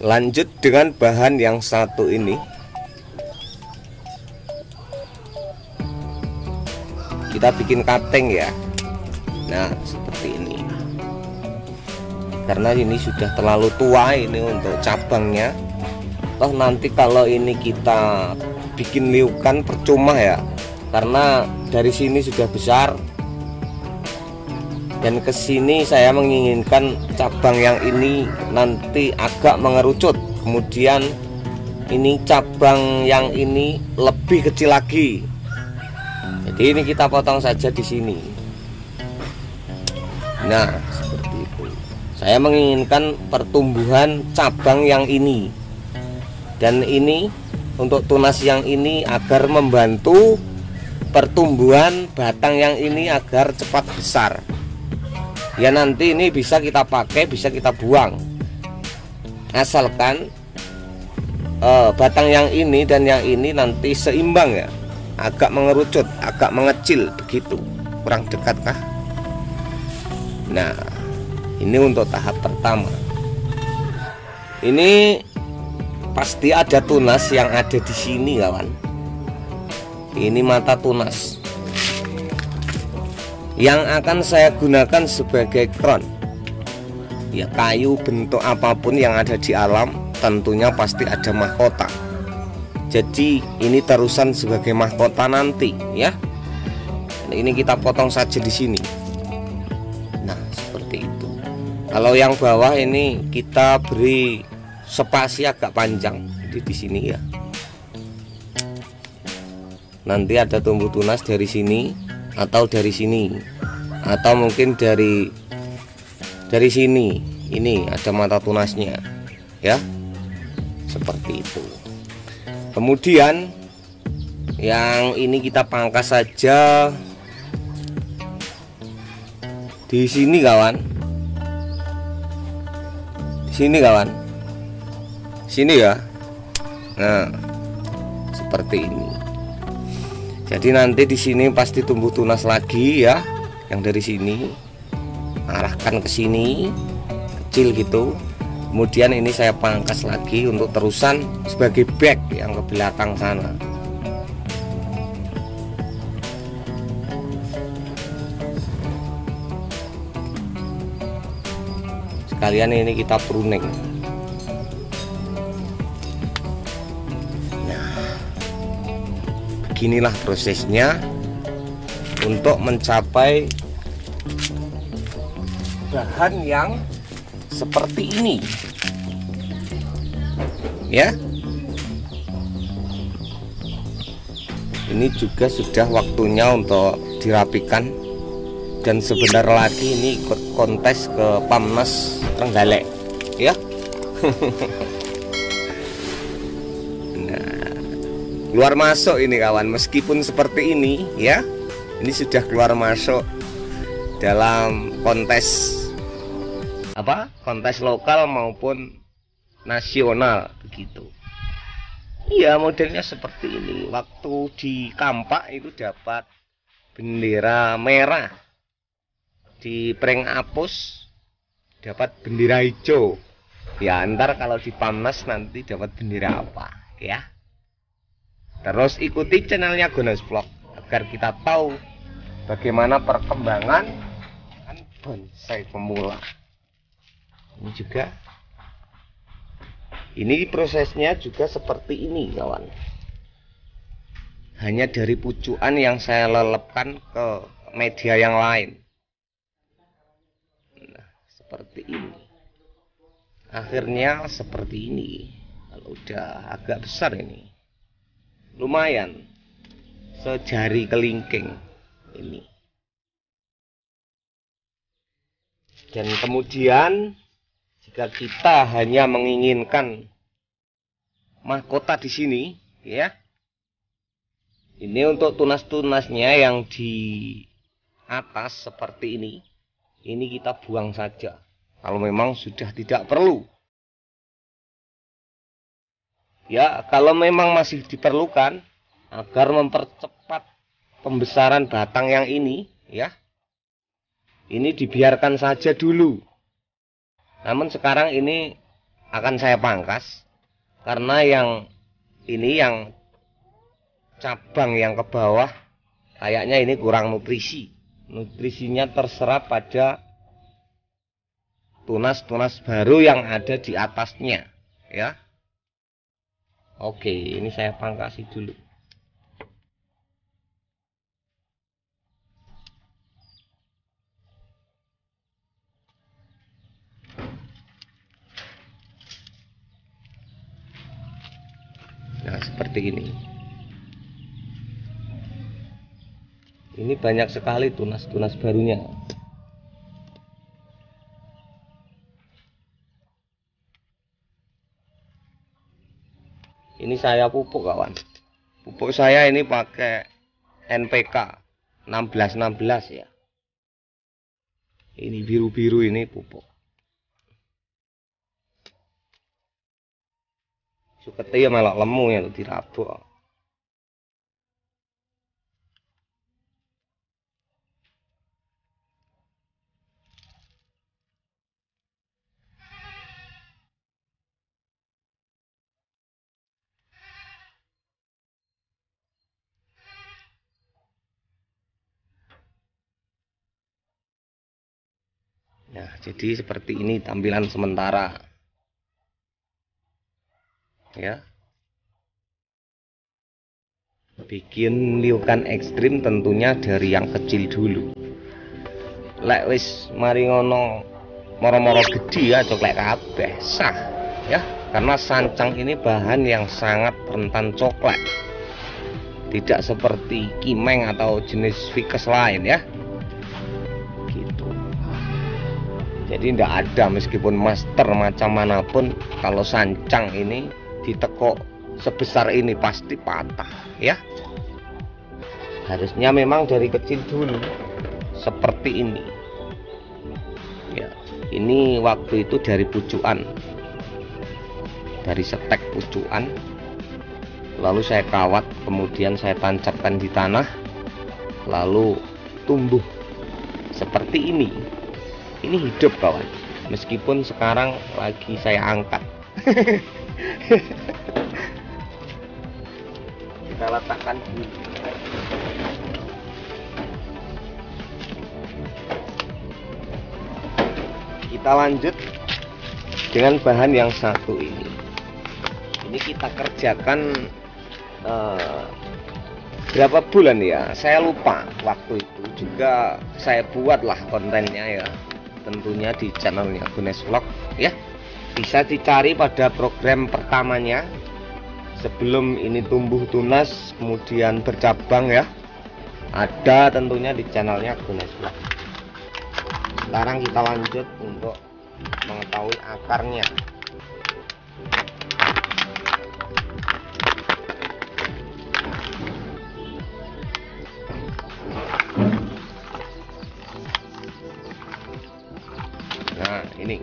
Lanjut dengan bahan yang satu ini. Kita bikin cutting ya. Nah, seperti ini. Karena ini sudah terlalu tua ini untuk cabangnya. Toh nanti kalau ini kita bikin liukan percuma ya. Karena dari sini sudah besar. Dan ke sini saya menginginkan cabang yang ini nanti agak mengerucut. Kemudian ini cabang yang ini lebih kecil lagi. Jadi ini kita potong saja di sini. Nah, seperti itu. Saya menginginkan pertumbuhan cabang yang ini. Dan ini untuk tunas yang ini agar membantu pertumbuhan batang yang ini agar cepat besar. Ya nanti ini bisa kita pakai, bisa kita buang. Asalkan batang yang ini dan yang ini nanti seimbang ya. Agak mengerucut, agak mengecil begitu. Kurang dekat kah? Nah, ini untuk tahap pertama. Ini pasti ada tunas yang ada di sini kawan. Ini mata tunas yang akan saya gunakan sebagai crown. Ya kayu bentuk apapun yang ada di alam tentunya pasti ada mahkota. Jadi ini terusan sebagai mahkota nanti ya. Ini kita potong saja di sini. Nah, seperti itu. Kalau yang bawah ini kita beri spasi agak panjang di sini ya. Nanti ada tumbuh tunas dari sini atau dari sini atau mungkin dari sini. Ini ada mata tunasnya ya, seperti itu. Kemudian yang ini kita pangkas saja di sini kawan. Di sini kawan, sini ya. Nah, seperti ini. Jadi nanti di sini pasti tumbuh tunas lagi ya. Yang dari sini arahkan ke sini, kecil gitu. Kemudian ini saya pangkas lagi untuk terusan sebagai back yang ke belakang sana. Sekalian ini kita pruning. Beginilah prosesnya untuk mencapai bahan yang seperti ini ya. Ini juga sudah waktunya untuk dirapikan, dan sebentar lagi ini ikut kontes ke Pamnas Trenggalek ya. Keluar masuk ini kawan, meskipun seperti ini ya. Ini sudah keluar masuk dalam kontes kontes lokal maupun nasional begitu. Iya, modelnya seperti ini. Waktu di Kampak itu dapat bendera merah, di Preng Apus dapat bendera hijau. Ya ntar kalau di Pamnas nanti dapat bendera apa ya. Terus ikuti channelnya Gonas Vlog agar kita tahu bagaimana perkembangan bonsai pemula. Ini juga, ini prosesnya juga seperti ini kawan. Hanya dari pucuan yang saya lelepkan ke media yang lain. Nah, seperti ini. Akhirnya seperti ini. Kalau udah agak besar ini, lumayan sejari kelingking ini. Dan kemudian jika kita hanya menginginkan mahkota di sini ya, ini untuk tunas-tunasnya yang di atas seperti ini kita buang saja kalau memang sudah tidak perlu. Ya, kalau memang masih diperlukan agar mempercepat pembesaran batang yang ini ya, ini dibiarkan saja dulu. Namun sekarang ini akan saya pangkas karena yang ini yang cabang yang ke bawah kayaknya ini kurang nutrisi. Nutrisinya terserap pada tunas-tunas baru yang ada di atasnya, ya. Oke, ini saya pangkasi dulu. Nah, seperti ini. Ini banyak sekali tunas-tunas barunya. Ini saya pupuk, kawan. Pupuk saya ini pakai NPK 1616 ya. Ini biru-biru ini pupuk. Sukete ya malah lemu ya dirabuk. Nah, jadi seperti ini tampilan sementara. Ya. Bikin liukan ekstrim tentunya dari yang kecil dulu. Lek wis mari ngono moro-moro gede ya coklek kabeh sah ya, karena sancang ini bahan yang sangat rentan coklat. Tidak seperti kimeng atau jenis vikes lain ya. Gitu. Jadi tidak ada meskipun master macam manapun kalau sancang ini ditekuk sebesar ini pasti patah ya. Harusnya memang dari kecil dulu seperti ini ya. Ini waktu itu dari pucuan, dari setek pucuan, lalu saya kawat, kemudian saya tancapkan di tanah, lalu tumbuh seperti ini. Ini hidup kawan, meskipun sekarang lagi saya angkat. Kita letakkan dulu. Kita lanjut dengan bahan yang satu ini. Ini kita kerjakan berapa bulan ya? Saya lupa waktu itu. Juga saya buatlah kontennya ya. Tentunya di channelnya Gunes Vlog ya. Bisa dicari pada program pertamanya sebelum ini tumbuh tunas kemudian bercabang ya. Ada tentunya di channelnya Gunes Vlog. Sekarang kita lanjut untuk mengetahui akarnya. Nah, ini.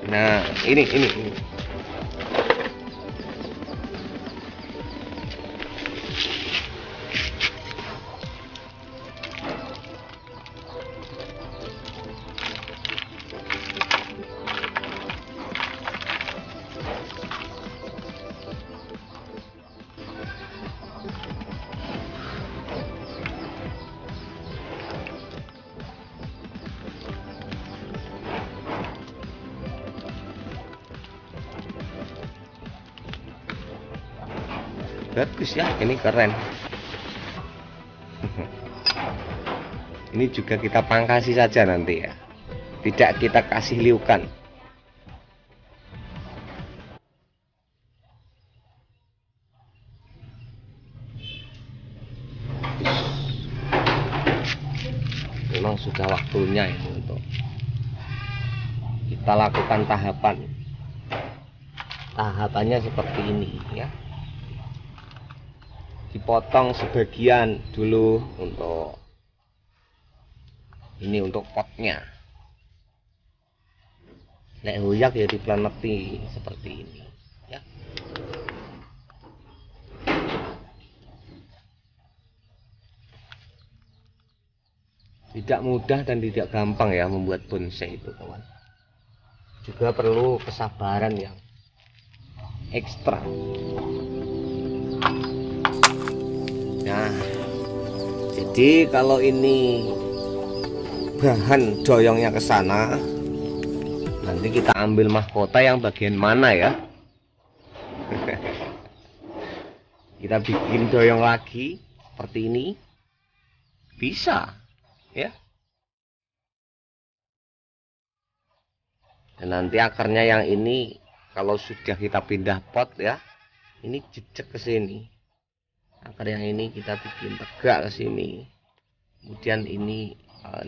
Nah, ini. Bagus ya, ini keren. Ini juga kita pangkasi saja nanti ya, tidak kita kasih liukan. Memang sudah waktunya ini untuk kita lakukan tahapannya seperti ini ya. Dipotong sebagian dulu untuk ini, untuk potnya. Nek hoyak ya diplaneti seperti ini ya. Tidak mudah dan tidak gampang ya membuat bonsai itu kawan. juga perlu kesabaran yang ekstra. Nah, jadi kalau ini bahan doyongnya ke sana, nanti kita ambil mahkota yang bagian mana ya? Kita bikin doyong lagi seperti ini, bisa ya. Dan nanti akarnya yang ini kalau sudah kita pindah pot ya, ini jejak ke sini. Akar yang ini kita bikin tegak ke sini. Kemudian ini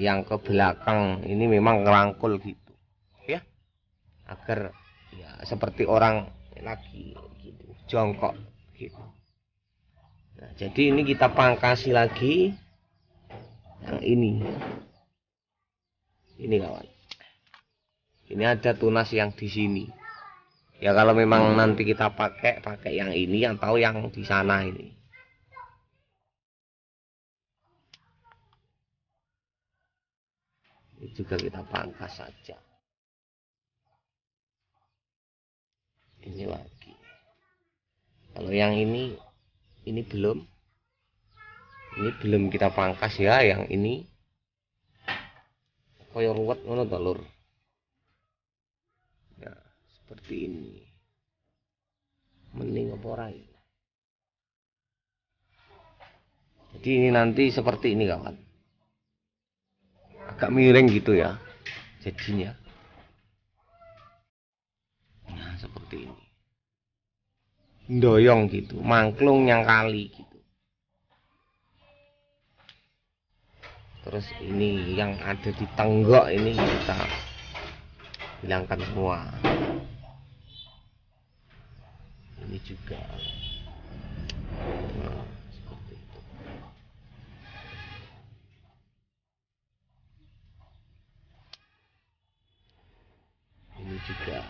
yang ke belakang ini memang ngerangkul gitu ya, agar ya seperti orang lagi gitu, jongkok gitu. Nah, jadi ini kita pangkasi lagi yang ini kawan. Ini ada tunas yang di sini. Ya kalau memang nanti kita pakai yang ini atau yang di sana ini. Ini juga kita pangkas saja. Ini lagi. Kalau yang ini belum kita pangkas ya, yang ini koyo ruwet ngono to, Lur. Ya, seperti ini. Mending apa ora ini. Jadi ini nanti seperti ini kawan. Agak miring gitu ya jadinya. Nah, seperti ini. Doyong gitu, mangklung yang kali gitu. Terus ini yang ada di tenggok ini kita hilangkan semua. Ini juga. Nah, seperti itu. Ini juga.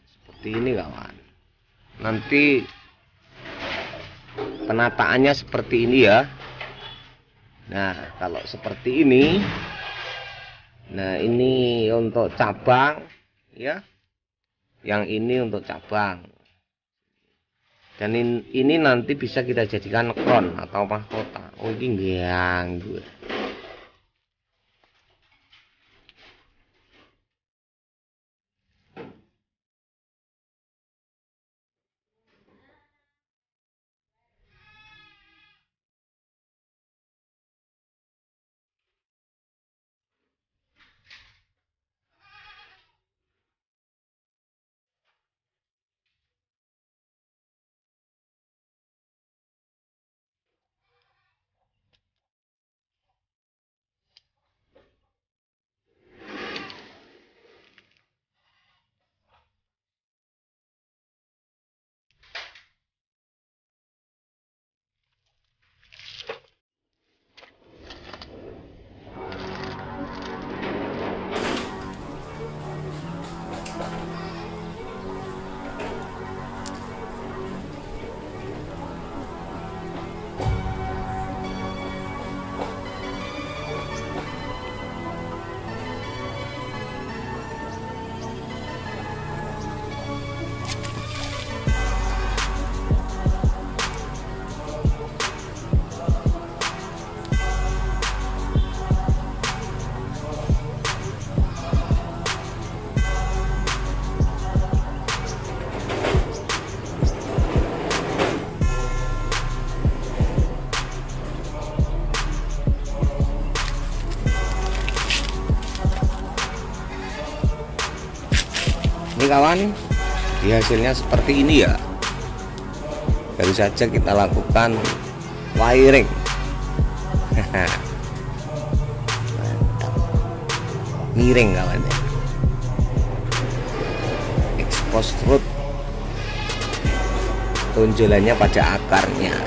Seperti ini kawan. Nanti penataannya seperti ini ya. Nah, kalau seperti ini, nah ini untuk cabang ya, yang ini untuk cabang, dan ini nanti bisa kita jadikan crown atau mahkota. Oh ini ganggu. Ini kawan, di hasilnya seperti ini ya. Baru saja kita lakukan wiring. Mantap. Miring kawan ya. Expose root. Tonjolannya pada akarnya.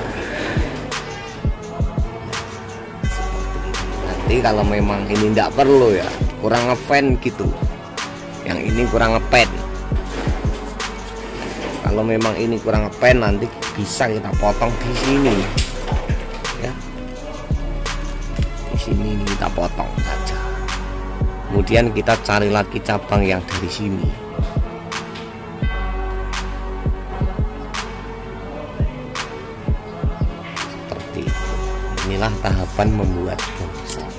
Nanti kalau memang ini tidak perlu ya, kurang ngefan gitu, yang ini kurang ngepen. Kalau memang ini kurang ngepen, nanti bisa kita potong di sini ya. kita potong saja. Kemudian kita cari lagi cabang yang dari sini. Seperti itu. Inilah tahapan membuat bonsai.